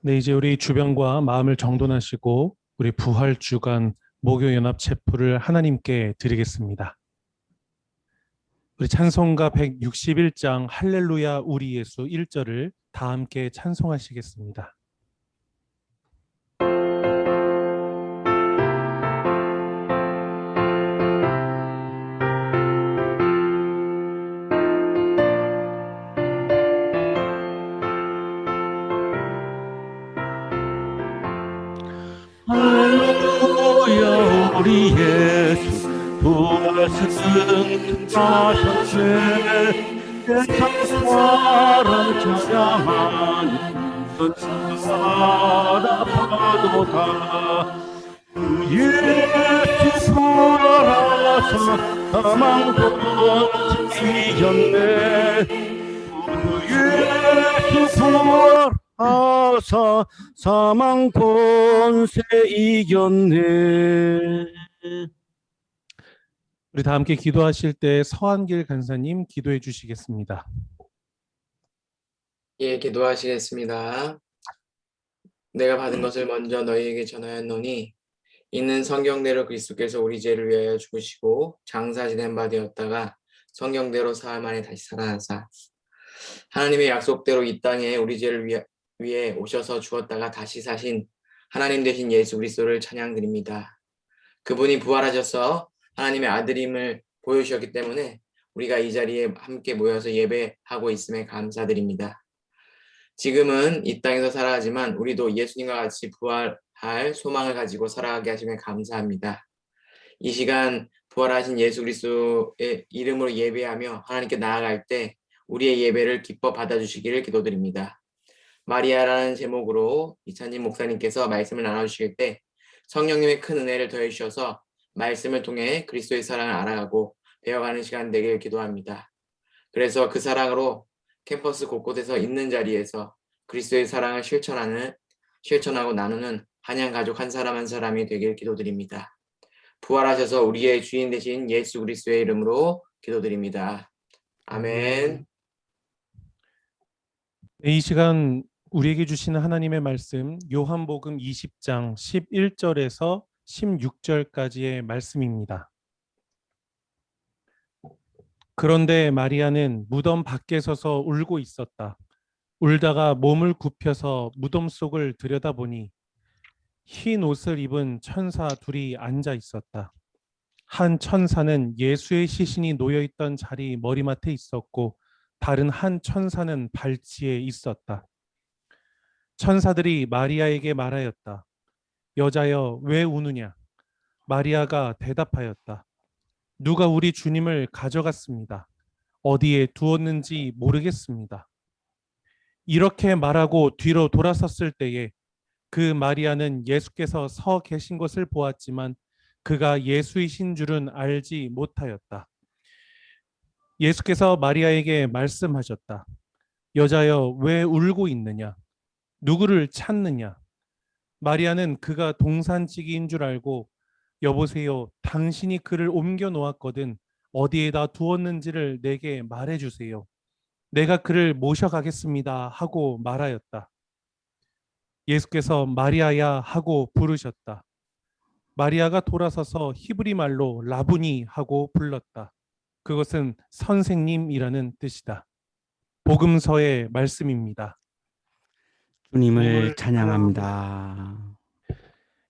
네, 이제 우리 주변과 마음을 정돈하시고 우리 부활 주간 목요 연합 체프를 하나님께 드리겠습니다. 우리 찬송가 161장 할렐루야 우리 예수 1절을 다 함께 찬송하시겠습니다. 할렐루야 우리 예수 부활승하셨네. 세상 사람 찬양하니 전사라 파도다. 그 예수 부활하사 사망권 이겼네. 그 예수 부활하사 사망 권세 이겼네. 우리 다 함께 기도하실 때 서한길 간사님 기도해 주시겠습니다. 예, 기도하시겠습니다. 내가 받은 것을 먼저 너희에게 전하였노니 이는 성경대로 그리스도께서 우리 죄를 위하여 죽으시고 장사지된 바 되었다가 성경대로 사흘 만에 다시 살아나사 하나님의 약속대로 이 땅에 우리 죄를 위해 오셔서 죽었다가 다시 사신 하나님 되신 예수 그리스도를 찬양드립니다. 그분이 부활하셔서 하나님의 아들임을 보여주셨기 때문에 우리가 이 자리에 함께 모여서 예배하고 있음에 감사드립니다. 지금은 이 땅에서 살아가지만 우리도 예수님과 같이 부활할 소망을 가지고 살아가게 하심에 감사합니다. 이 시간 부활하신 예수 그리스도의 이름으로 예배하며 하나님께 나아갈 때 우리의 예배를 기뻐 받아주시기를 기도드립니다. 마리아라는 제목으로 이찬진 목사님께서 말씀을 나눠주실 때 성령님의 큰 은혜를 더해 주셔서 말씀을 통해 그리스도의 사랑을 알아가고 배워가는 시간 되길 기도합니다. 그래서 그 사랑으로 캠퍼스 곳곳에서 있는 자리에서 그리스도의 사랑을 실천하고 나누는 한양 가족 한 사람 한 사람이 되길 기도드립니다. 부활하셔서 우리의 주인 되신 예수 그리스도의 이름으로 기도드립니다. 아멘. 이 시간 우리에게 주시는 하나님의 말씀 요한복음 20장 11절에서 16절까지의 말씀입니다. 그런데 마리아는 무덤 밖에 서서 울고 있었다. 울다가 몸을 굽혀서 무덤 속을 들여다보니 흰 옷을 입은 천사 둘이 앉아 있었다. 한 천사는 예수의 시신이 놓여있던 자리 머리맡에 있었고 다른 한 천사는 발치에 있었다. 천사들이 마리아에게 말하였다. 여자여, 왜 우느냐? 마리아가 대답하였다. 누가 우리 주님을 가져갔습니다. 어디에 두었는지 모르겠습니다. 이렇게 말하고 뒤로 돌아섰을 때에 그 마리아는 예수께서 서 계신 것을 보았지만 그가 예수이신 줄은 알지 못하였다. 예수께서 마리아에게 말씀하셨다. 여자여, 왜 울고 있느냐? 누구를 찾느냐? 마리아는 그가 동산지기인 줄 알고 여보세요, 당신이 그를 옮겨 놓았거든 어디에다 두었는지를 내게 말해주세요. 내가 그를 모셔가겠습니다 하고 말하였다. 예수께서 마리아야 하고 부르셨다. 마리아가 돌아서서 히브리 말로 라부니 하고 불렀다. 그것은 선생님이라는 뜻이다. 복음서의 말씀입니다. 주님을 찬양합니다.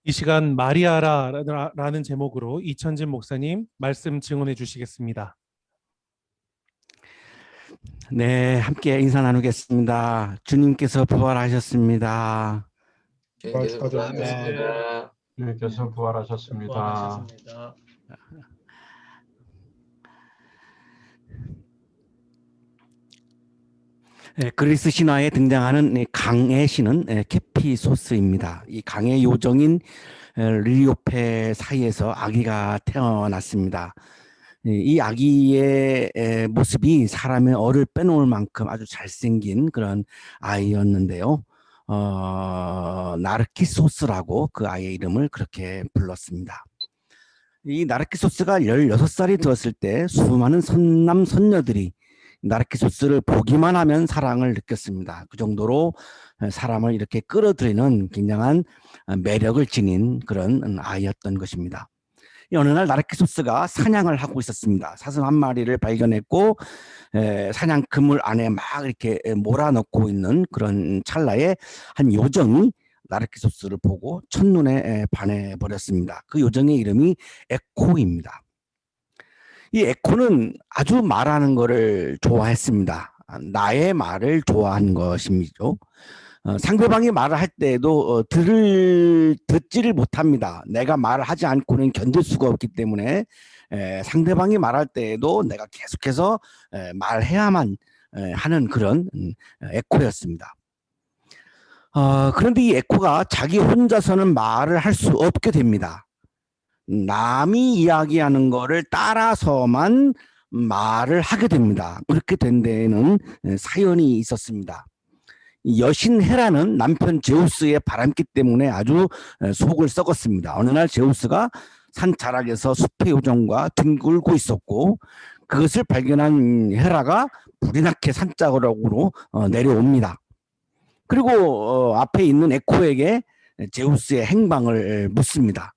이 시간 마리아라는 제목으로 이천진 목사님 말씀 증언해 주시겠습니다. 네, 함께 인사 나누겠습니다. 주님께서 부활하셨습니다. 주님께서 부활하셨습니다. 주님께서 부활하셨습니다. 그리스 신화에 등장하는 강의 신은 케피소스입니다. 이 강의 요정인 릴리오페 사이에서 아기가 태어났습니다. 이 아기의 모습이 사람의 얼을 빼놓을 만큼 아주 잘생긴 그런 아이였는데요. 나르키소스라고 그 아이의 이름을 그렇게 불렀습니다. 이 나르키소스가 16살이 되었을 때 수많은 선남 선녀들이 나르키소스를 보기만 하면 사랑을 느꼈습니다. 그 정도로 사람을 이렇게 끌어들이는 굉장한 매력을 지닌 그런 아이였던 것입니다. 어느 날 나르키소스가 사냥을 하고 있었습니다. 사슴 한 마리를 발견했고 사냥 그물 안에 막 이렇게 몰아넣고 있는 그런 찰나에 한 요정이 나르키소스를 보고 첫눈에 반해 버렸습니다. 그 요정의 이름이 에코입니다. 이 에코는 아주 말하는 거를 좋아했습니다. 나의 말을 좋아한 것이죠. 상대방이 말을 할 때에도 듣지를 못합니다. 내가 말을 하지 않고는 견딜 수가 없기 때문에 상대방이 말할 때에도 내가 계속해서 말해야만 하는 그런 에코였습니다. 그런데 이 에코가 자기 혼자서는 말을 할 수 없게 됩니다. 남이 이야기하는 거를 따라서만 말을 하게 됩니다. 그렇게 된 데에는 사연이 있었습니다. 여신 헤라는 남편 제우스의 바람기 때문에 아주 속을 썩었습니다. 어느 날 제우스가 산 자락에서 숲의 요정과 뒹굴고 있었고 그것을 발견한 헤라가 불이 나게 산자락으로 내려옵니다. 그리고 앞에 있는 에코에게 제우스의 행방을 묻습니다.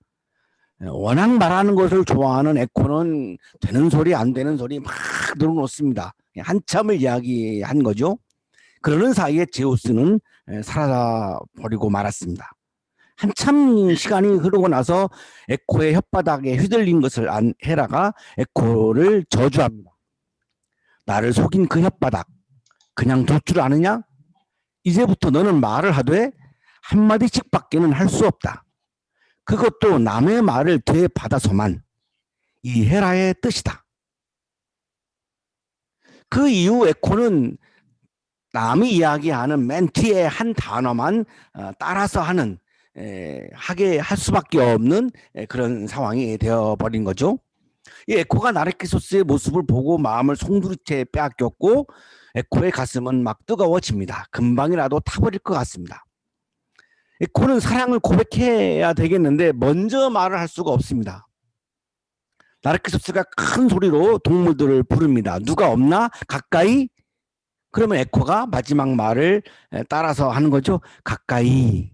워낙 말하는 것을 좋아하는 에코는 되는 소리 안 되는 소리 막 늘어놓습니다. 한참을 이야기한 거죠. 그러는 사이에 제우스는 사라져버리고 말았습니다. 한참 시간이 흐르고 나서 에코의 혓바닥에 휘둘린 것을 안 헤라가 에코를 저주합니다. 나를 속인 그 혓바닥 그냥 둘 줄 아느냐? 이제부터 너는 말을 하되 한마디씩밖에는 할 수 없다. 그것도 남의 말을 되받아서만. 이 헤라의 뜻이다. 그 이후 에코는 남이 이야기하는 맨 뒤에 한 단어만 따라서 하게 할 수밖에 없는 그런 상황이 되어버린 거죠. 이 에코가 나르키소스의 모습을 보고 마음을 송두리째 빼앗겼고 에코의 가슴은 막 뜨거워집니다. 금방이라도 타버릴 것 같습니다. 에코는 사랑을 고백해야 되겠는데 먼저 말을 할 수가 없습니다. 나르키소스가 큰 소리로 동물들을 부릅니다. 누가 없나? 가까이? 그러면 에코가 마지막 말을 따라서 하는 거죠. 가까이.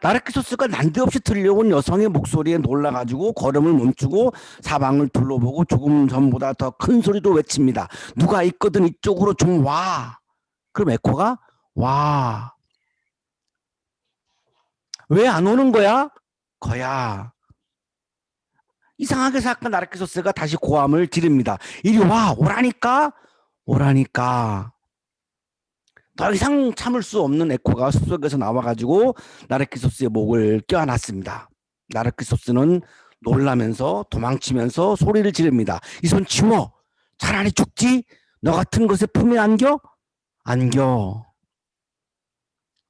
나르키소스가 난데없이 들려온 여성의 목소리에 놀라가지고 걸음을 멈추고 사방을 둘러보고 조금 전보다 더 큰 소리로 외칩니다. 누가 있거든 이쪽으로 좀 와. 그럼 에코가 와. 왜 안 오는 거야? 거야. 이상하게 생각한 나르키소스가 다시 고함을 지릅니다. 이리 와, 오라니까, 오라니까. 더 이상 참을 수 없는 에코가 숲속에서 나와가지고 나르키소스의 목을 껴안았습니다. 나르키소스는 놀라면서 도망치면서 소리를 지릅니다. 이 손 치워. 차라리 죽지. 너 같은 것에 품에 안겨? 안겨.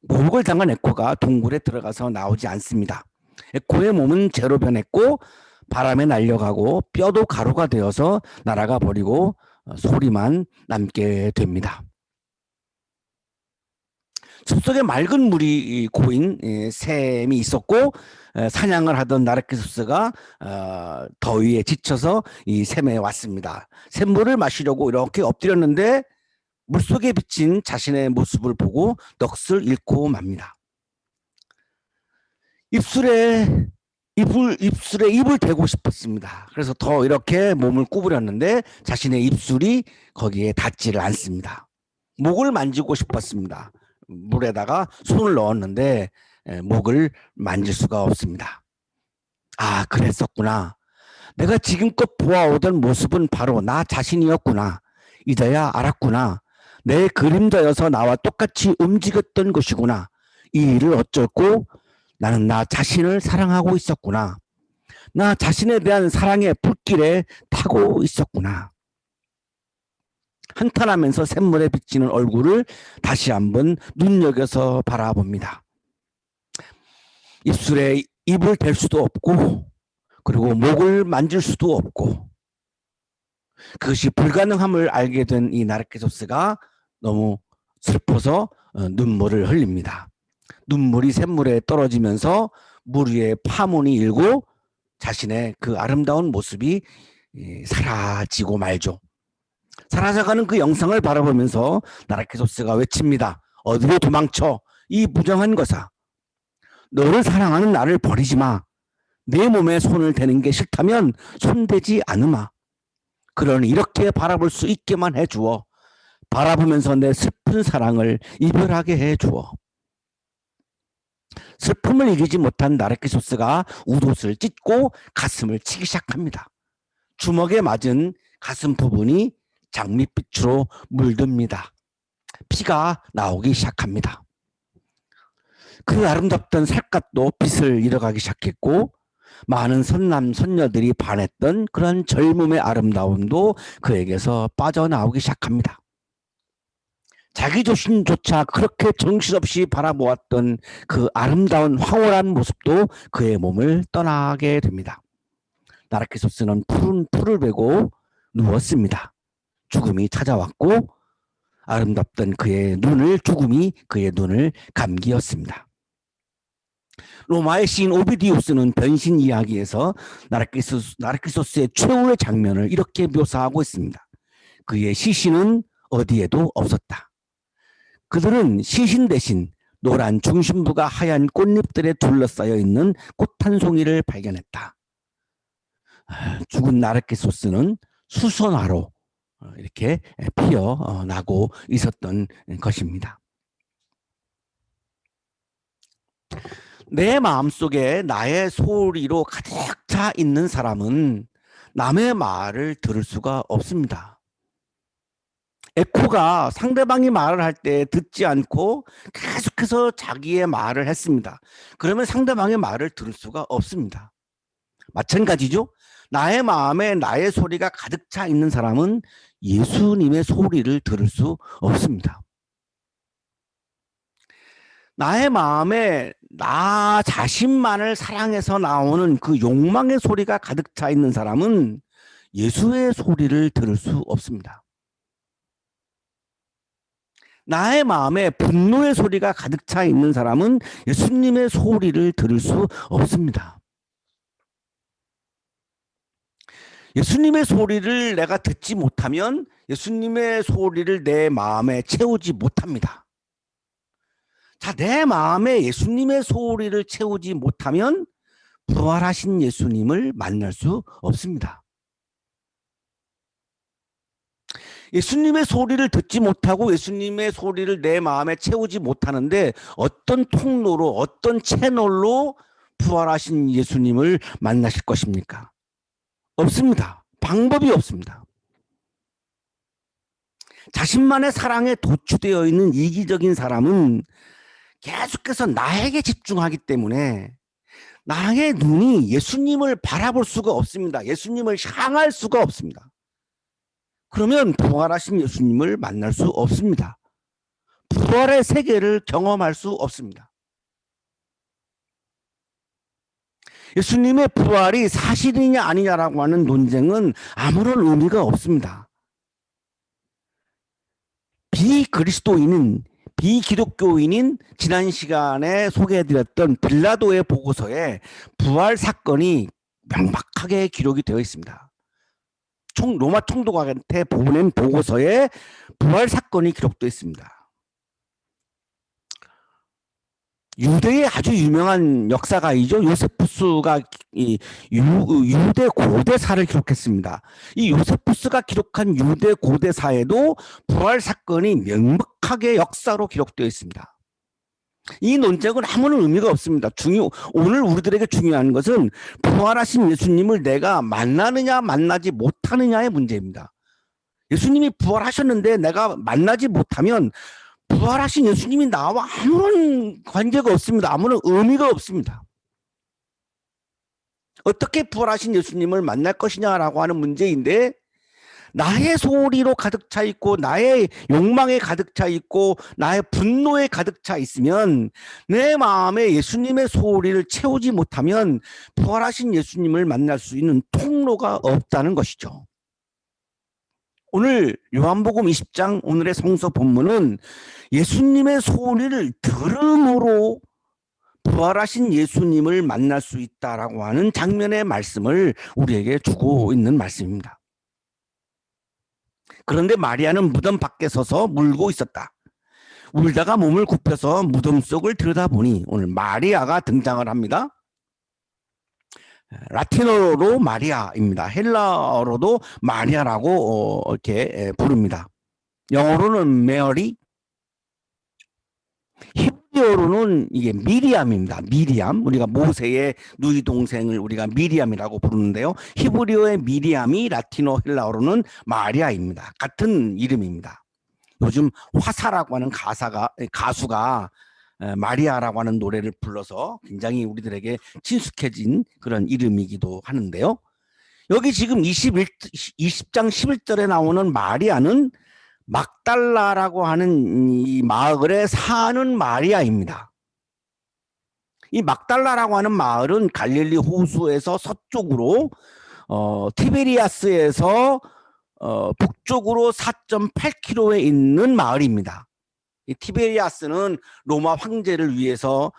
목을 당한 에코가 동굴에 들어가서 나오지 않습니다. 에코의 몸은 재로 변했고 바람에 날려가고 뼈도 가루가 되어서 날아가 버리고 소리만 남게 됩니다. 숲속에 맑은 물이 고인 샘이 있었고 사냥을 하던 나르키소스가 더위에 지쳐서 이 샘에 왔습니다. 샘물을 마시려고 이렇게 엎드렸는데 물속에 비친 자신의 모습을 보고 넋을 잃고 맙니다. 입술에 입을 대고 싶었습니다. 그래서 더 이렇게 몸을 구부렸는데 자신의 입술이 거기에 닿지를 않습니다. 목을 만지고 싶었습니다. 물에다가 손을 넣었는데 목을 만질 수가 없습니다. 아, 그랬었구나. 내가 지금껏 보아오던 모습은 바로 나 자신이었구나. 이제야 알았구나. 내 그림자여서 나와 똑같이 움직였던 것이구나. 이 일을 어쩔고 나는 나 자신을 사랑하고 있었구나. 나 자신에 대한 사랑의 불길에 타고 있었구나. 한탄하면서 샘물에 비치는 얼굴을 다시 한번 눈여겨서 바라봅니다. 입술에 입을 댈 수도 없고 그리고 목을 만질 수도 없고 그것이 불가능함을 알게 된 이 나르키소스가 너무 슬퍼서 눈물을 흘립니다. 눈물이 샘물에 떨어지면서 물 위에 파문이 일고 자신의 그 아름다운 모습이 사라지고 말죠. 사라져가는 그 영상을 바라보면서 나라케소스가 외칩니다. 어디로 도망쳐? 이 부정한 것아. 너를 사랑하는 나를 버리지 마. 내 몸에 손을 대는 게 싫다면 손대지 않으마. 그러니 이렇게 바라볼 수 있게만 해주어. 바라보면서 내 슬픈 사랑을 이별하게 해주어. 슬픔을 이기지 못한 나라케소스가 웃옷을 찢고 가슴을 치기 시작합니다. 주먹에 맞은 가슴 부분이 장밋빛으로 물듭니다. 피가 나오기 시작합니다. 그 아름답던 살갗도 빛을 잃어가기 시작했고 많은 선남 선녀들이 반했던 그런 젊음의 아름다움도 그에게서 빠져나오기 시작합니다. 자기 자신조차 그렇게 정신없이 바라보았던 그 아름다운 황홀한 모습도 그의 몸을 떠나게 됩니다. 나라케소스는 푸른 풀을 베고 누웠습니다. 죽음이 찾아왔고 아름답던 그의 눈을 죽음이 그의 눈을 감기었습니다. 로마의 시인 오비디우스는 변신 이야기에서 나라케소스의 최후의 장면을 이렇게 묘사하고 있습니다. 그의 시신은 어디에도 없었다. 그들은 시신 대신 노란 중심부가 하얀 꽃잎들에 둘러싸여 있는 꽃 한 송이를 발견했다. 죽은 나라케소스는 수선화로 이렇게 피어나고 있었던 것입니다. 내 마음속에 나의 소리로 가득 차 있는 사람은 남의 말을 들을 수가 없습니다. 에코가 상대방이 말을 할 때 듣지 않고 계속해서 자기의 말을 했습니다. 그러면 상대방의 말을 들을 수가 없습니다. 마찬가지죠. 나의 마음에 나의 소리가 가득 차 있는 사람은 예수님의 소리를 들을 수 없습니다. 나의 마음에 나 자신만을 사랑해서 나오는 그 욕망의 소리가 가득 차 있는 사람은 예수의 소리를 들을 수 없습니다. 나의 마음에 분노의 소리가 가득 차 있는 사람은 예수님의 소리를 들을 수 없습니다. 예수님의 소리를 내가 듣지 못하면 예수님의 소리를 내 마음에 채우지 못합니다. 자, 내 마음에 예수님의 소리를 채우지 못하면 부활하신 예수님을 만날 수 없습니다. 예수님의 소리를 듣지 못하고 예수님의 소리를 내 마음에 채우지 못하는데 어떤 통로로, 어떤 채널로 부활하신 예수님을 만나실 것입니까? 없습니다. 방법이 없습니다. 자신만의 사랑에 도취되어 있는 이기적인 사람은 계속해서 나에게 집중하기 때문에 나의 눈이 예수님을 바라볼 수가 없습니다. 예수님을 향할 수가 없습니다. 그러면 부활하신 예수님을 만날 수 없습니다. 부활의 세계를 경험할 수 없습니다. 예수님의 부활이 사실이냐 아니냐라고 하는 논쟁은 아무런 의미가 없습니다. 비그리스도인은 비기독교인인 지난 시간에 소개해드렸던 빌라도의 보고서에 부활 사건이 명확하게 기록이 되어 있습니다. 로마 총독한테 보낸 보고서에 부활 사건이 기록되어 있습니다. 유대의 아주 유명한 역사가이죠. 요세푸스가 유대 고대사를 기록했습니다. 이 요세푸스가 기록한 유대 고대사에도 부활 사건이 명백하게 역사로 기록되어 있습니다. 이 논쟁은 아무런 의미가 없습니다. 오늘 우리들에게 중요한 것은 부활하신 예수님을 내가 만나느냐 만나지 못하느냐의 문제입니다. 예수님이 부활하셨는데 내가 만나지 못하면 부활하신 예수님이 나와 아무런 관계가 없습니다. 아무런 의미가 없습니다. 어떻게 부활하신 예수님을 만날 것이냐라고 하는 문제인데 나의 소리로 가득 차 있고 나의 욕망에 가득 차 있고 나의 분노에 가득 차 있으면 내 마음에 예수님의 소리를 채우지 못하면 부활하신 예수님을 만날 수 있는 통로가 없다는 것이죠. 오늘 요한복음 20장 오늘의 성서 본문은 예수님의 소리를 들음으로 부활하신 예수님을 만날 수 있다라고 하는 장면의 말씀을 우리에게 주고 있는 말씀입니다. 그런데 마리아는 무덤 밖에 서서 울고 있었다. 울다가 몸을 굽혀서 무덤 속을 들여다보니 오늘 마리아가 등장을 합니다. 라틴어로 마리아입니다. 헬라어로도 마리아라고 이렇게 부릅니다. 영어로는 메어리, 히브리어로는 이게 미리암입니다. 미리암. 우리가 모세의 누이 동생을 우리가 미리암이라고 부르는데요. 히브리어의 미리암이 라틴어 헬라어로는 마리아입니다. 같은 이름입니다. 요즘 화사라고 하는 가수가 마리아라고 하는 노래를 불러서 굉장히 우리들에게 친숙해진 그런 이름이기도 하는데요. 여기 지금 20장 11절에 나오는 마리아는 막달라라고 하는 이 마을에 사는 마리아입니다. 이 막달라라고 하는 마을은 갈릴리 호수에서 서쪽으로 티베리아스에서 북쪽으로 4.8km에 있는 마을입니다. 이 티베리아스는 로마 황제를 위해서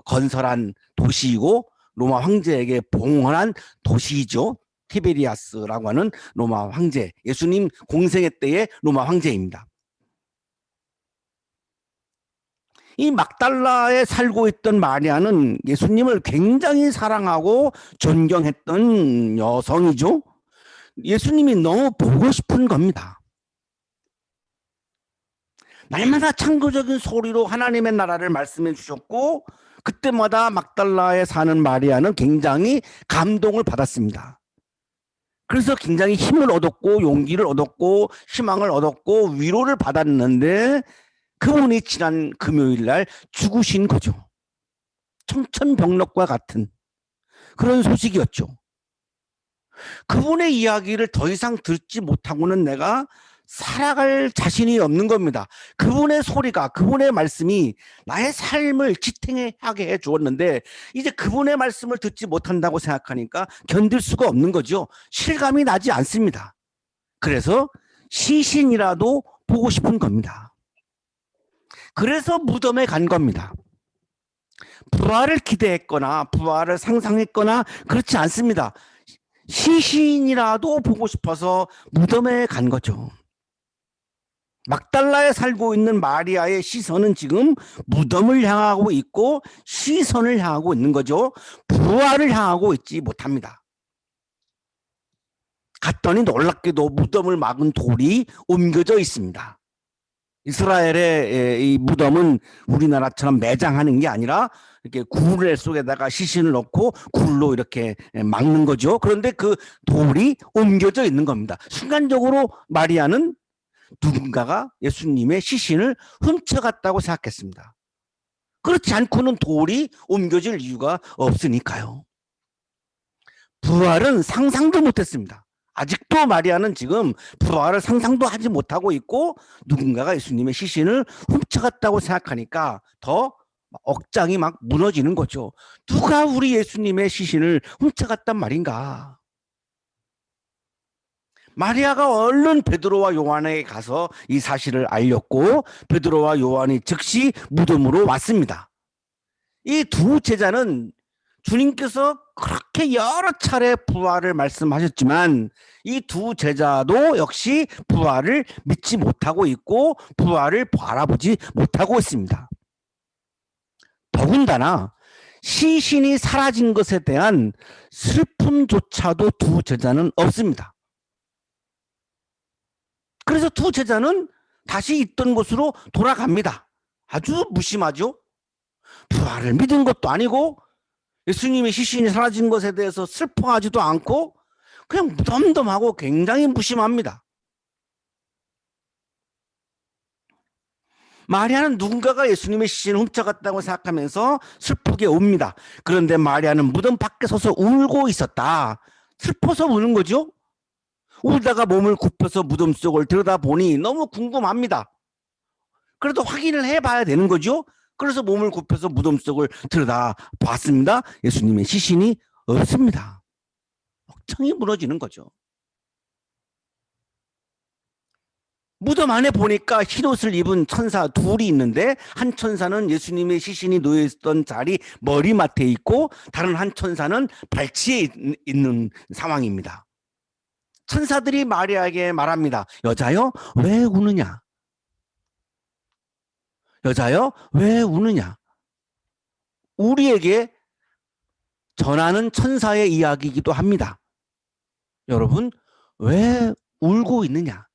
건설한 도시이고 로마 황제에게 봉헌한 도시이죠. 티베리아스라고 하는 로마 황제, 예수님 공생애 때의 로마 황제입니다. 이 막달라에 살고 있던 마리아는 예수님을 굉장히 사랑하고 존경했던 여성이죠. 예수님이 너무 보고 싶은 겁니다. 날마다 창조적인 소리로 하나님의 나라를 말씀해 주셨고 그때마다 막달라에 사는 마리아는 굉장히 감동을 받았습니다. 그래서 굉장히 힘을 얻었고 용기를 얻었고 희망을 얻었고 위로를 받았는데 그분이 지난 금요일 날 죽으신 거죠. 청천벽력과 같은 그런 소식이었죠. 그분의 이야기를 더 이상 듣지 못하고는 내가 살아갈 자신이 없는 겁니다. 그분의 소리가, 그분의 말씀이 나의 삶을 지탱하게 해 주었는데 이제 그분의 말씀을 듣지 못한다고 생각하니까 견딜 수가 없는 거죠. 실감이 나지 않습니다. 그래서 시신이라도 보고 싶은 겁니다. 그래서 무덤에 간 겁니다. 부활을 기대했거나 부활을 상상했거나 그렇지 않습니다. 시신이라도 보고 싶어서 무덤에 간 거죠. 막달라에 살고 있는 마리아의 시선은 지금 무덤을 향하고 있고 시선을 향하고 있는 거죠. 부활을 향하고 있지 못합니다. 갔더니 놀랍게도 무덤을 막은 돌이 옮겨져 있습니다. 이스라엘의 이 무덤은 우리나라처럼 매장하는 게 아니라 이렇게 굴 속에다가 시신을 넣고 굴로 이렇게 막는 거죠. 그런데 그 돌이 옮겨져 있는 겁니다. 순간적으로 마리아는 누군가가 예수님의 시신을 훔쳐갔다고 생각했습니다. 그렇지 않고는 돌이 옮겨질 이유가 없으니까요. 부활은 상상도 못했습니다. 아직도 마리아는 지금 부활을 상상도 하지 못하고 있고 누군가가 예수님의 시신을 훔쳐갔다고 생각하니까 더 억장이 막 무너지는 거죠. 누가 우리 예수님의 시신을 훔쳐갔단 말인가? 마리아가 얼른 베드로와 요한에게 가서 이 사실을 알렸고 베드로와 요한이 즉시 무덤으로 왔습니다. 이 두 제자는 주님께서 그렇게 여러 차례 부활을 말씀하셨지만 이 두 제자도 역시 부활을 믿지 못하고 있고 부활을 바라보지 못하고 있습니다. 더군다나 시신이 사라진 것에 대한 슬픔조차도 두 제자는 없습니다. 그래서 두 제자는 다시 있던 곳으로 돌아갑니다. 아주 무심하죠. 부활을 믿은 것도 아니고 예수님의 시신이 사라진 것에 대해서 슬퍼하지도 않고 그냥 무덤덤하고 굉장히 무심합니다. 마리아는 누군가가 예수님의 시신을 훔쳐갔다고 생각하면서 슬프게 웁니다. 그런데 마리아는 무덤 밖에 서서 울고 있었다. 슬퍼서 우는 거죠. 울다가 몸을 굽혀서 무덤 속을 들여다보니 너무 궁금합니다. 그래도 확인을 해봐야 되는 거죠. 그래서 몸을 굽혀서 무덤 속을 들여다봤습니다. 예수님의 시신이 없습니다. 억장이 무너지는 거죠. 무덤 안에 보니까 흰옷을 입은 천사 둘이 있는데 한 천사는 예수님의 시신이 놓여있던 자리 머리맡에 있고 다른 한 천사는 발치에 있는 상황입니다. 천사들이 마리아에게 말합니다. 여자여, 왜 우느냐? 여자여, 왜 우느냐? 우리에게 전하는 천사의 이야기이기도 합니다. 여러분, 왜 울고 있느냐?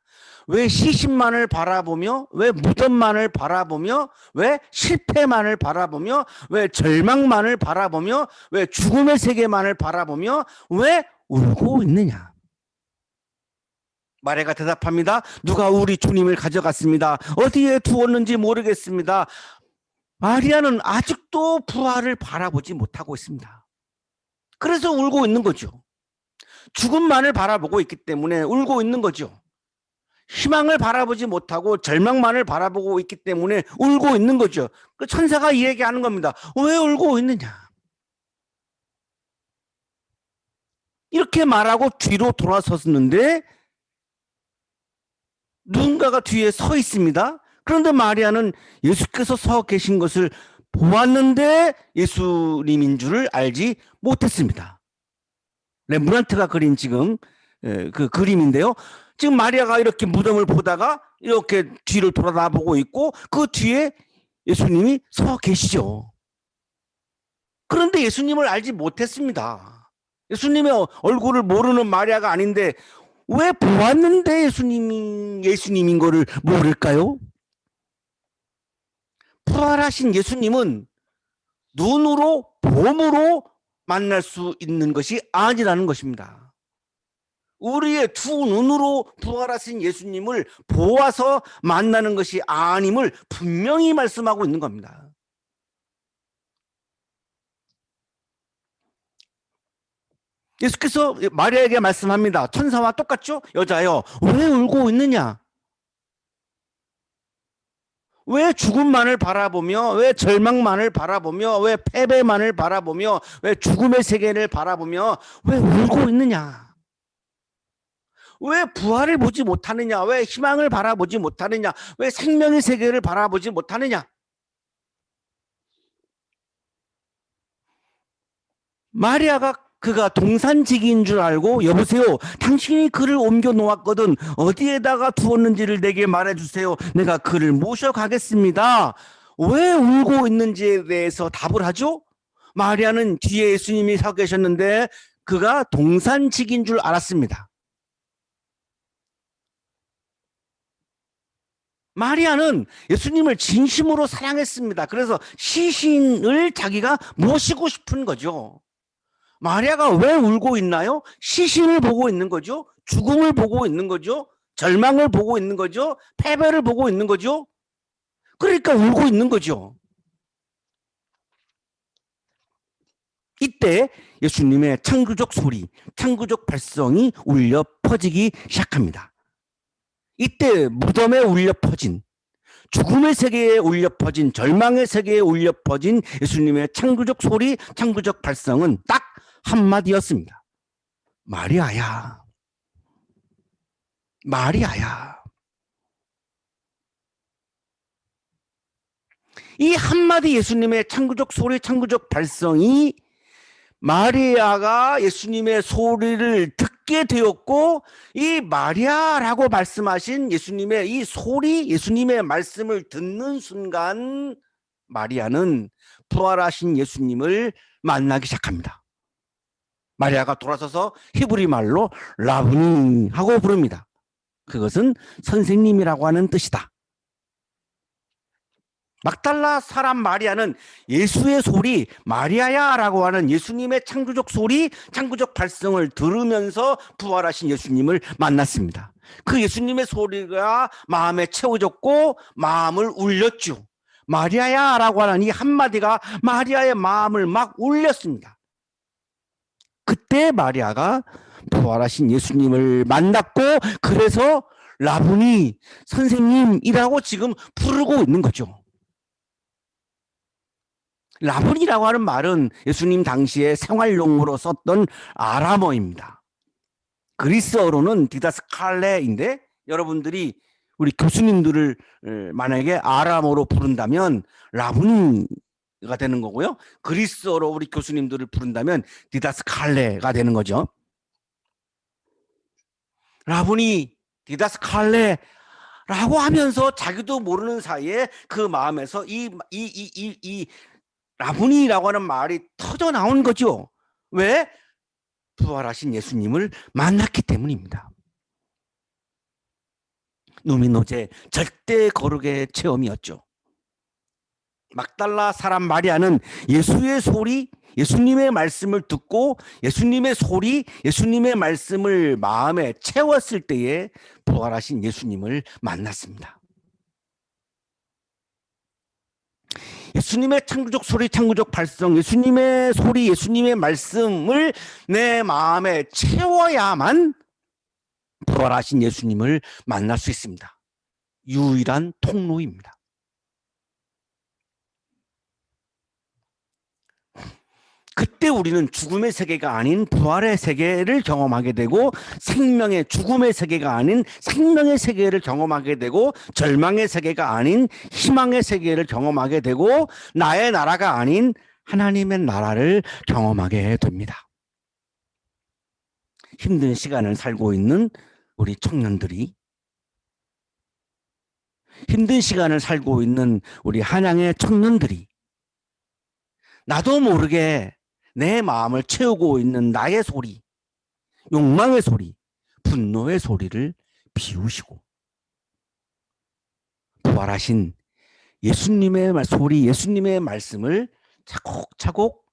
왜 시신만을 바라보며, 왜 무덤만을 바라보며, 왜 실패만을 바라보며, 왜 절망만을 바라보며, 왜 죽음의 세계만을 바라보며, 왜 울고 있느냐? 마리아가 대답합니다. 누가 우리 주님을 가져갔습니다. 어디에 두었는지 모르겠습니다. 마리아는 아직도 부활을 바라보지 못하고 있습니다. 그래서 울고 있는 거죠. 죽음만을 바라보고 있기 때문에 울고 있는 거죠. 희망을 바라보지 못하고 절망만을 바라보고 있기 때문에 울고 있는 거죠. 그 천사가 이 얘기하는 겁니다. 왜 울고 있느냐? 이렇게 말하고 뒤로 돌아섰는데 누군가가 뒤에 서 있습니다. 그런데 마리아는 예수께서 서 계신 것을 보았는데 예수님인 줄을 알지 못했습니다. 렘브란트가 그린 지금 그 그림인데요. 지금 마리아가 이렇게 무덤을 보다가 이렇게 뒤를 돌아다보고 있고 그 뒤에 예수님이 서 계시죠. 그런데 예수님을 알지 못했습니다. 예수님의 얼굴을 모르는 마리아가 아닌데 왜 보았는데 예수님인 거를 모를까요? 부활하신 예수님은 눈으로, 봄으로 만날 수 있는 것이 아니라는 것입니다. 우리의 두 눈으로 부활하신 예수님을 보아서 만나는 것이 아님을 분명히 말씀하고 있는 겁니다. 예수께서 마리아에게 말씀합니다. 천사와 똑같죠? 여자여, 왜 울고 있느냐? 왜 죽음만을 바라보며, 왜 절망만을 바라보며, 왜 패배만을 바라보며, 왜 죽음의 세계를 바라보며, 왜 울고 있느냐? 왜 부활을 보지 못하느냐? 왜 희망을 바라보지 못하느냐? 왜 생명의 세계를 바라보지 못하느냐? 마리아가 그가 동산지기인 줄 알고 여보세요, 당신이 그를 옮겨 놓았거든 어디에다가 두었는지를 내게 말해주세요. 내가 그를 모셔가겠습니다. 왜 울고 있는지에 대해서 답을 하죠. 마리아는 뒤에 예수님이 서 계셨는데 그가 동산지기인 줄 알았습니다. 마리아는 예수님을 진심으로 사랑했습니다. 그래서 시신을 자기가 모시고 싶은 거죠. 마리아가 왜 울고 있나요? 시신을 보고 있는 거죠. 죽음을 보고 있는 거죠. 절망을 보고 있는 거죠. 패배를 보고 있는 거죠. 그러니까 울고 있는 거죠. 이때 예수님의 창조적 소리, 창조적 발성이 울려 퍼지기 시작합니다. 이때 무덤에 울려 퍼진, 죽음의 세계에 울려 퍼진, 절망의 세계에 울려 퍼진 예수님의 창조적 소리, 창조적 발성은 딱 한마디였습니다. 마리아야, 마리아야. 이 한마디 예수님의 창조적 소리, 창조적 발성이 마리아가 예수님의 소리를 듣게 되었고, 이 마리아라고 말씀하신 예수님의 이 소리, 예수님의 말씀을 듣는 순간 마리아는 부활하신 예수님을 만나기 시작합니다. 마리아가 돌아서서 히브리 말로 라브니 하고 부릅니다. 그것은 선생님이라고 하는 뜻이다. 막달라 사람 마리아는 예수의 소리, 마리아야 라고 하는 예수님의 창조적 소리, 창조적 발성을 들으면서 부활하신 예수님을 만났습니다. 그 예수님의 소리가 마음에 채워졌고 마음을 울렸죠. 마리아야 라고 하는 이 한마디가 마리아의 마음을 막 울렸습니다. 그때 마리아가 부활하신 예수님을 만났고, 그래서 라브니, 선생님이라고 지금 부르고 있는 거죠. 라브니라고 하는 말은 예수님 당시에 생활용어로 썼던 아람어입니다. 그리스어로는 디다스칼레인데, 여러분들이 우리 교수님들을 만약에 아람어로 부른다면 라브니가 되는 거고요. 그리스어로 우리 교수님들을 부른다면 디다스칼레가 되는 거죠. 라보니 디다스칼레 라고 하면서 자기도 모르는 사이에 그 마음에서 이 라보니라고 하는 말이 터져 나온 거죠. 왜? 부활하신 예수님을 만났기 때문입니다. 누민노제 절대 거룩의 체험이었죠. 막달라 사람 마리아는 예수의 소리, 예수님의 말씀을 듣고 예수님의 소리, 예수님의 말씀을 마음에 채웠을 때에 부활하신 예수님을 만났습니다. 예수님의 창조적 소리, 창조적 발성, 예수님의 소리, 예수님의 말씀을 내 마음에 채워야만 부활하신 예수님을 만날 수 있습니다. 유일한 통로입니다. 그때 우리는 죽음의 세계가 아닌 부활의 세계를 경험하게 되고 생명의 죽음의 세계가 아닌 생명의 세계를 경험하게 되고 절망의 세계가 아닌 희망의 세계를 경험하게 되고 나의 나라가 아닌 하나님의 나라를 경험하게 됩니다. 힘든 시간을 살고 있는 우리 청년들이, 힘든 시간을 살고 있는 우리 한양의 청년들이 나도 모르게 내 마음을 채우고 있는 나의 소리, 욕망의 소리, 분노의 소리를 비우시고 부활하신 예수님의 소리, 예수님의 말씀을 차곡차곡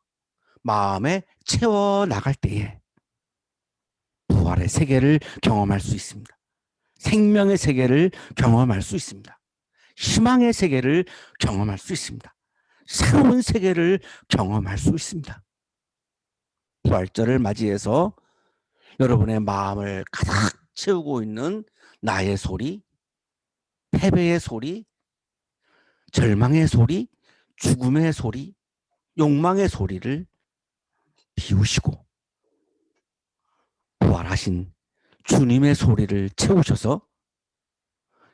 마음에 채워 나갈 때에 부활의 세계를 경험할 수 있습니다. 생명의 세계를 경험할 수 있습니다. 희망의 세계를 경험할 수 있습니다. 새로운 세계를 경험할 수 있습니다. 부활절을 맞이해서 여러분의 마음을 가득 채우고 있는 나의 소리, 패배의 소리, 절망의 소리, 죽음의 소리, 욕망의 소리를 비우시고 부활하신 주님의 소리를 채우셔서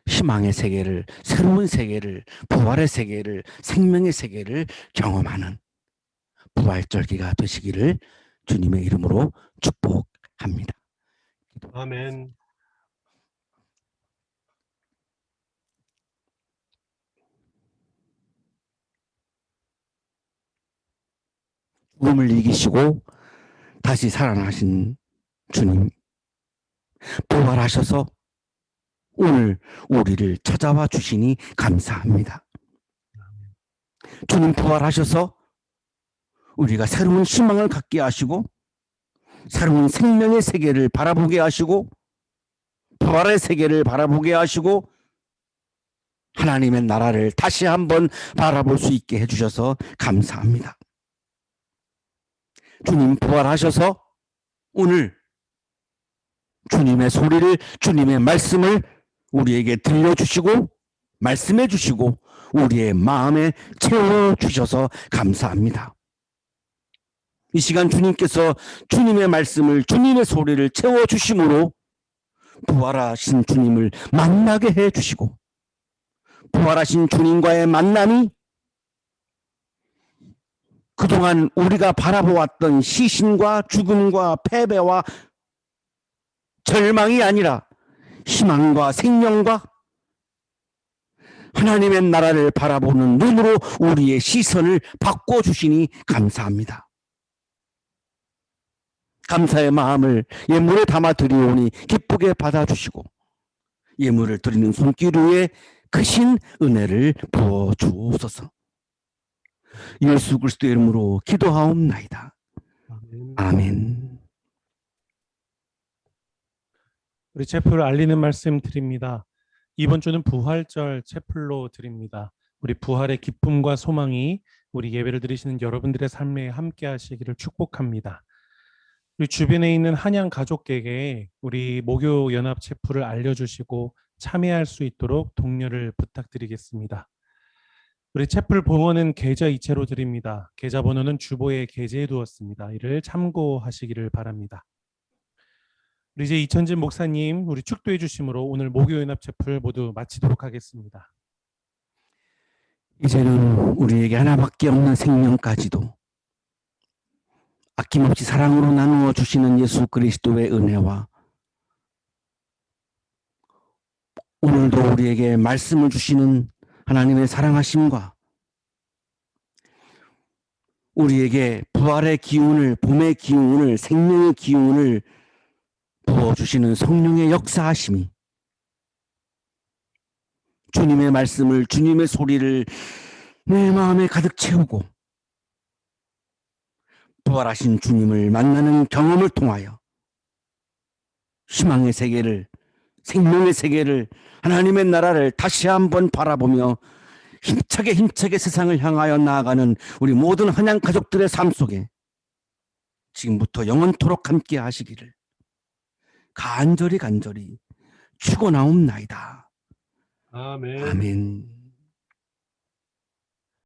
희망의 세계를, 새로운 세계를, 부활의 세계를, 생명의 세계를 경험하는 부활절기가 되시기를 주님의 이름으로 축복합니다. 아멘. 죽음을 이기시고 다시 살아나신 주님, 부활하셔서 오늘 우리를 찾아와 주시니 감사합니다. 주님 부활하셔서 우리가 새로운 희망을 갖게 하시고 새로운 생명의 세계를 바라보게 하시고 부활의 세계를 바라보게 하시고 하나님의 나라를 다시 한번 바라볼 수 있게 해주셔서 감사합니다. 주님 부활하셔서 오늘 주님의 소리를, 주님의 말씀을 우리에게 들려주시고 말씀해 주시고 우리의 마음에 채워주셔서 감사합니다. 이 시간 주님께서 주님의 말씀을, 주님의 소리를 채워주심으로 부활하신 주님을 만나게 해주시고 부활하신 주님과의 만남이 그동안 우리가 바라보았던 시신과 죽음과 패배와 절망이 아니라 희망과 생명과 하나님의 나라를 바라보는 눈으로 우리의 시선을 바꿔주시니 감사합니다. 감사의 마음을 예물에 담아 드리오니 기쁘게 받아주시고 예물을 드리는 손길 위에 크신 은혜를 부어주옵소서. 예수 그리스도의 이름으로 기도하옵나이다. 아멘. 우리 채플을 알리는 말씀 드립니다. 이번 주는 부활절 채플로 드립니다. 우리 부활의 기쁨과 소망이 우리 예배를 드리시는 여러분들의 삶에 함께 하시기를 축복합니다. 우리 주변에 있는 한양 가족에게 우리 목요 연합 채플을 알려주시고 참여할 수 있도록 독려를 부탁드리겠습니다. 우리 채플 봉헌은 계좌 이체로 드립니다. 계좌 번호는 주보에 게재해 두었습니다. 이를 참고하시기를 바랍니다. 우리 이제 이천진 목사님 우리 축도해 주심으로 오늘 목요 연합 채플 모두 마치도록 하겠습니다. 이제는 우리에게 하나밖에 없는 생명까지도 아낌없이 사랑으로 나누어 주시는 예수 그리스도의 은혜와 오늘도 우리에게 말씀을 주시는 하나님의 사랑하심과 우리에게 부활의 기운을, 봄의 기운을, 생명의 기운을 부어주시는 성령의 역사하심이 주님의 말씀을, 주님의 소리를 내 마음에 가득 채우고 부활하신 주님을 만나는 경험을 통하여 희망의 세계를, 생명의 세계를, 하나님의 나라를 다시 한번 바라보며 힘차게 세상을 향하여 나아가는 우리 모든 한양 가족들의 삶 속에 지금부터 영원토록 함께 하시기를 간절히 축원하옵나이다. 아멘. 아멘.